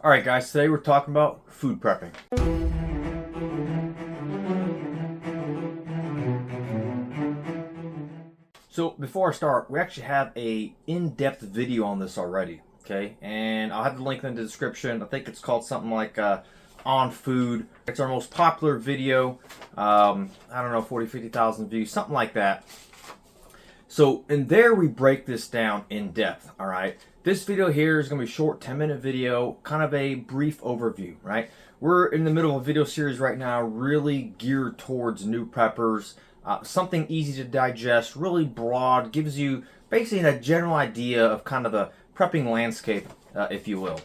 Alright guys, today we're talking about food prepping. So before I start, we actually have a in-depth video on this already, okay? And I'll have the link in the description. I think it's called something like On Food. It's our most popular video. I don't know, 40, 50,000 views, something like that. So in there we break this down in depth, all right? This video here is going to be a short 10-minute video, kind of a brief overview, right? We're in the middle of a video series right now, really geared towards new preppers. Something easy to digest, really broad, gives you basically a general idea of kind of the prepping landscape, if you will.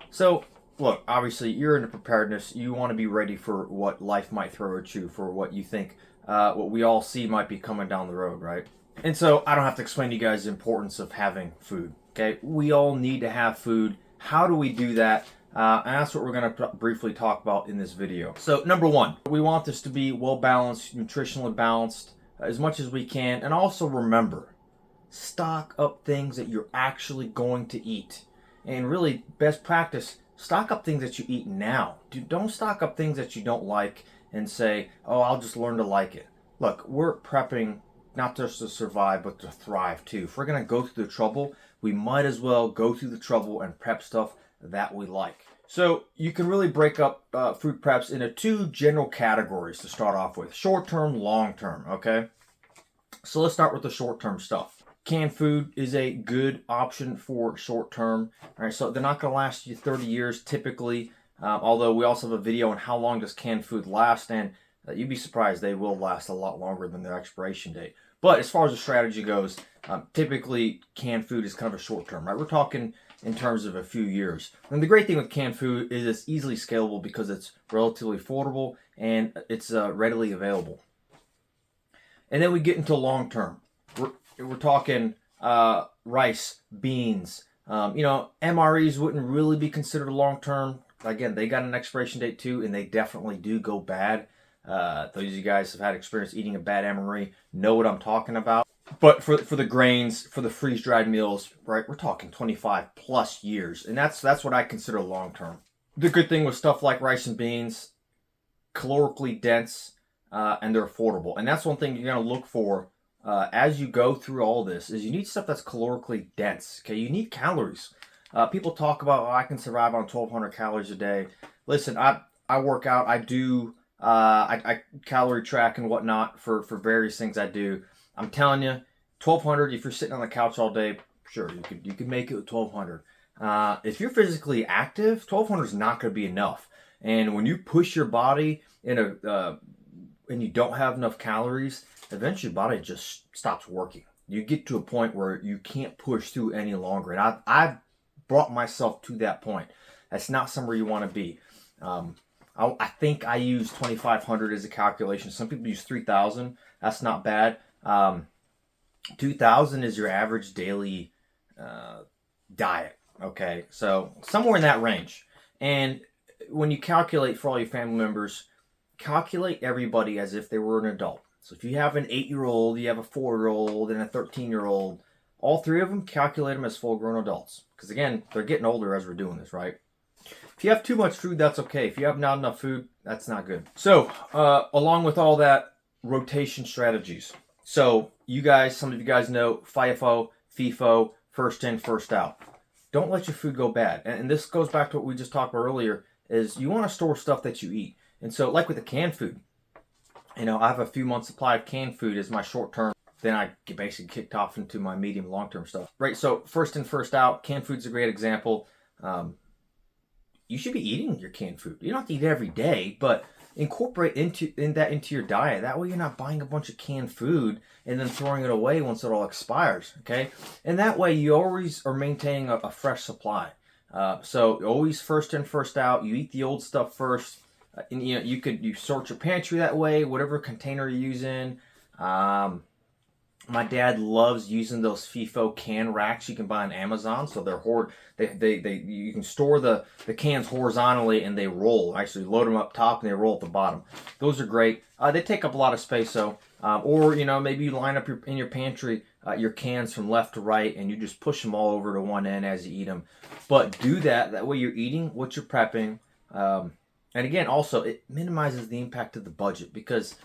So, look, obviously you're into preparedness. You want to be ready for what life might throw at you, for what you think, what we all see might be coming down the road, right? And so I don't have to explain to you guys the importance of having food. Okay, we all need to have food. How do we do that? And that's what we're going to briefly talk about in this video. So number one, we want this to be well balanced, nutritionally balanced as much as we can. And also remember, stock up things that you're actually going to eat. And really, best practice, stock up things that you eat now. Don't stock up things that you don't like and say, oh, I'll just learn to like it. Look, we're prepping not just to survive, but to thrive too. If we're going to go through the trouble, we might as well go through the trouble and prep stuff that we like. So you can really break up food preps into two general categories to start off with. Short-term, long-term, okay? So let's start with the short-term stuff. Canned food is a good option for short-term. All right, so they're not going to last you 30 years typically, although we also have a video on how long does canned food last, and you'd be surprised they will last a lot longer than their expiration date. But as far as the strategy goes, typically canned food is kind of a short term, right? We're talking in terms of a few years. And the great thing with canned food is it's easily scalable because it's relatively affordable and it's readily available. And then we get into long term. We're talking rice, beans. MREs wouldn't really be considered long term. Again, they got an expiration date too, and they definitely do go bad. Those of you guys have had experience eating a bad MRE know what I'm talking about. But for the grains, for the freeze-dried meals, right, we're talking 25 plus years. And that's what I consider long term. The good thing with stuff like rice and beans, calorically dense, and they're affordable. And that's one thing you're going to look for as you go through all this is you need stuff that's calorically dense. Okay, you need calories. People talk about, oh, I can survive on 1,200 calories a day. Listen, I work out. I do I calorie track and whatnot for various things I do. I'm telling you, 1,200. If you're sitting on the couch all day, sure you could make it with 1,200. If you're physically active, 1,200 is not going to be enough. And when you push your body in and you don't have enough calories, eventually your body just stops working. You get to a point where you can't push through any longer. And I've brought myself to that point. That's not somewhere you want to be. I think I use 2,500 as a calculation. Some people use 3,000. That's not bad. 2,000 is your average daily diet. Okay, so somewhere in that range. And when you calculate for all your family members, calculate everybody as if they were an adult. So if you have an 8-year-old, you have a 4-year-old, and a 13-year-old, all three of them, calculate them as full-grown adults. Because again, they're getting older as we're doing this, right? If you have too much food, that's okay. If you have not enough food, that's not good. So, along with all that, rotation strategies. So, some of you guys know FIFO, FIFO, first in, first out. Don't let your food go bad. And this goes back to what we just talked about earlier, is you want to store stuff that you eat. And so, like with the canned food, I have a few months supply of canned food as my short term. Then I get basically kicked off into my medium long-term stuff. Right, so first in, first out. Canned food's a great example. You should be eating your canned food. You don't have to eat it every day, but incorporate that into your diet. That way you're not buying a bunch of canned food and then throwing it away once it all expires, okay? And that way you always are maintaining a fresh supply. So always first in, first out. You eat the old stuff first. And you sort your pantry that way, whatever container you're using. My dad loves using those FIFO can racks you can buy on Amazon. So you can store the cans horizontally and they roll. Actually, load them up top and they roll at the bottom. Those are great. They take up a lot of space though. Or maybe you line up in your pantry your cans from left to right and you just push them all over to one end as you eat them. But do that. That way you're eating what you're prepping. And again, also it minimizes the impact of the budget because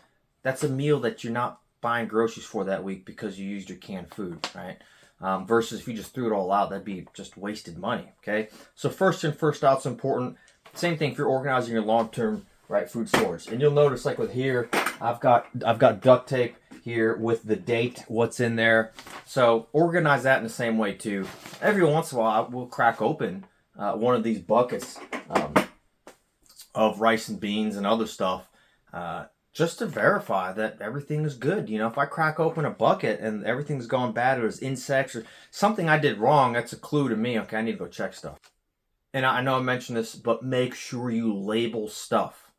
that's a meal that you're not buying groceries for that week because you used your canned food, right? Versus if you just threw it all out, that'd be just wasted money. Okay, so first in, first out's important. Same thing if you're organizing your long-term food storage, and you'll notice like with here, I've got duct tape here with the date, what's in there. So organize that in the same way too. Every once in a while, we'll crack open one of these buckets of rice and beans and other stuff. Just to verify that everything is good. If I crack open a bucket and everything's gone bad or there's insects or something I did wrong, that's a clue to me. Okay, I need to go check stuff. And I know I mentioned this, but make sure you label stuff.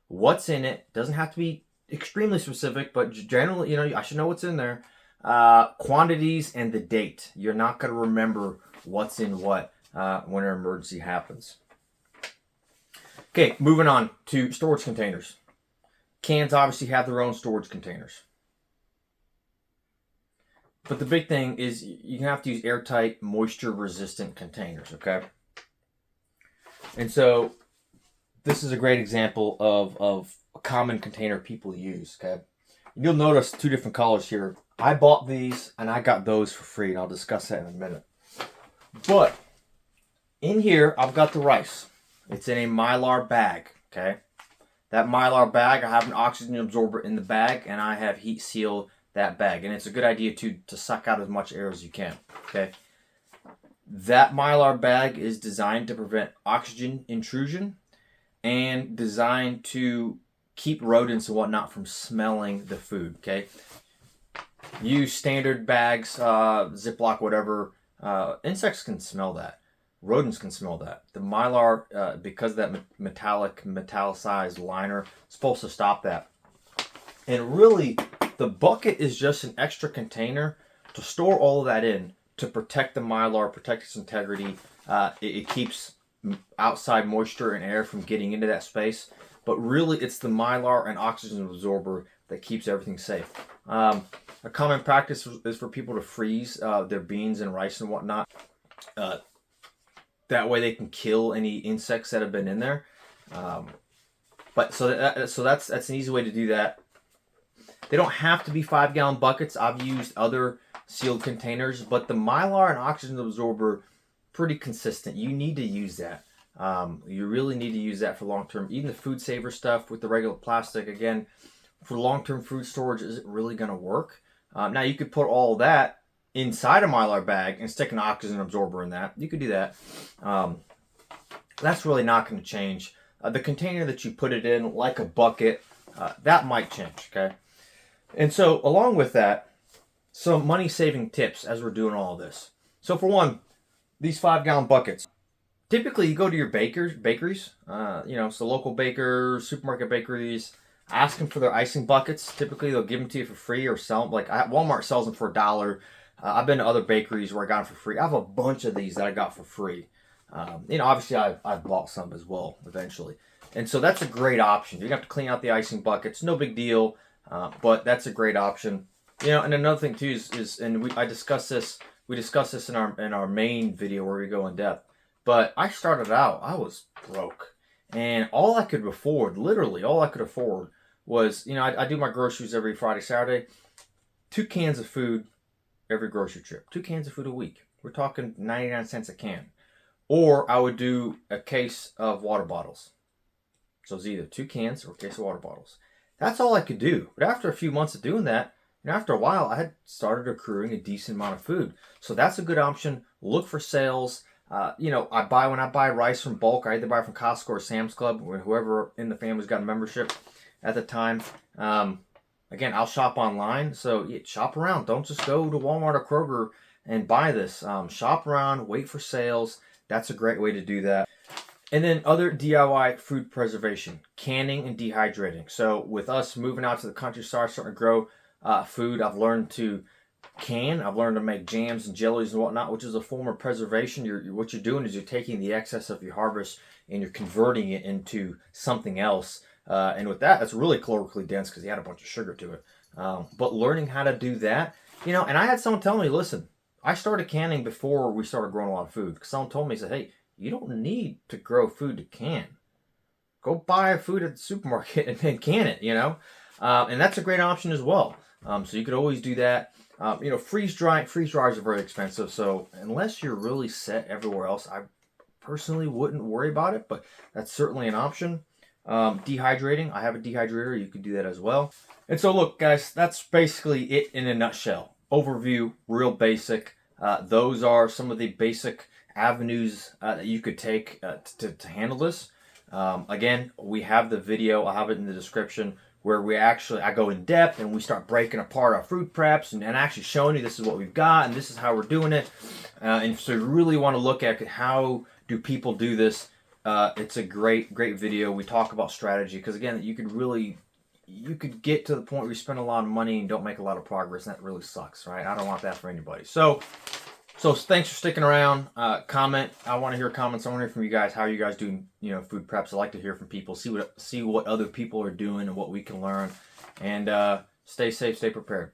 What's in it? Doesn't have to be extremely specific, but generally, I should know what's in there. Quantities and the date. You're not going to remember what's in what when an emergency happens. Okay, moving on to storage containers. Cans obviously have their own storage containers. But the big thing is you have to use airtight, moisture-resistant containers, okay? And so this is a great example of a common container people use, okay? You'll notice two different colors here. I bought these and I got those for free, and I'll discuss that in a minute. But in here, I've got the rice. It's in a Mylar bag, okay? That Mylar bag, I have an oxygen absorber in the bag, and I have heat sealed that bag. And it's a good idea to suck out as much air as you can, okay? That Mylar bag is designed to prevent oxygen intrusion and designed to keep rodents and whatnot from smelling the food, okay? Use standard bags, Ziploc, whatever. Insects can smell that. Rodents can smell that. The Mylar, because of that metallicized liner, is supposed to stop that. And really, the bucket is just an extra container to store all of that in to protect the Mylar, protect its integrity. It keeps outside moisture and air from getting into that space. But really, it's the Mylar and oxygen absorber that keeps everything safe. A common practice is for people to freeze their beans and rice and whatnot. That way they can kill any insects that have been in there. But that's an easy way to do that. They don't have to be 5-gallon buckets. I've used other sealed containers, but the Mylar and oxygen absorber, pretty consistent. You need to use that. You really need to use that for long-term. Even the food saver stuff with the regular plastic, again, for long-term food storage, is it really going to work? Now you could put all that inside a Mylar bag and stick an oxygen absorber in that. You could do that. That's really not going to change. The container that you put it in, like a bucket, that might change, okay? And so along with that, some money-saving tips as we're doing all this. So for one, these 5-gallon buckets. Typically, you go to your bakeries, so local bakers, supermarket bakeries, ask them for their icing buckets. Typically, they'll give them to you for free or sell them. Like Walmart sells them for $1. I've been to other bakeries where I got them for free. I have a bunch of these that I got for free. Obviously I've bought some as well eventually. And so that's a great option. You have to clean out the icing buckets. No big deal, but that's a great option. And another thing too is we discussed this in our main video where we go in depth. But I started out, I was broke. And all I could afford, literally all I could afford was, I do my groceries every Friday, Saturday. 2 cans of food every grocery trip. 2 cans of food a week. We're talking 99 cents a can. Or I would do a case of water bottles. So it's either 2 cans or a case of water bottles. That's all I could do. But after a few months of doing that, after a while, I had started accruing a decent amount of food. So that's a good option. Look for sales. When I buy rice from bulk, I either buy from Costco or Sam's Club, or whoever in the family's got a membership at the time. Again, I'll shop online, so shop around. Don't just go to Walmart or Kroger and buy this. Shop around, wait for sales. That's a great way to do that. And then other DIY food preservation, canning and dehydrating. So with us moving out to the countryside, starting to grow food, I've learned to can. I've learned to make jams and jellies and whatnot, which is a form of preservation. What you're doing is you're taking the excess of your harvest and you're converting it into something else. And with that, that's really calorically dense because you add a bunch of sugar to it. But learning how to do that, and I had someone tell me, listen, I started canning before we started growing a lot of food. Because someone told me, he said, hey, you don't need to grow food to can. Go buy food at the supermarket and then can it, and that's a great option as well. So you could always do that. Freeze dryers are very expensive. So unless you're really set everywhere else, I personally wouldn't worry about it, but that's certainly an option. Dehydrating, I have a dehydrator. You could do that as well. And so look, guys, that's basically it in a nutshell. Overview, real basic. Those are some of the basic avenues that you could take to handle this. Again, we have the video. I'll have it in the description where I go in depth and we start breaking apart our food preps and actually showing you this is what we've got and this is how we're doing it. And so you really want to look at how do people do this. It's a great video. We talk about strategy because again, you could get to the point where you spend a lot of money and don't make a lot of progress, and that really sucks, right? I don't want that for anybody. So thanks for sticking around. Comment. I want to hear comments. I want to hear from you guys. How are you guys doing? Food preps. I like to hear from people. See what other people are doing and what we can learn. And stay safe. Stay prepared.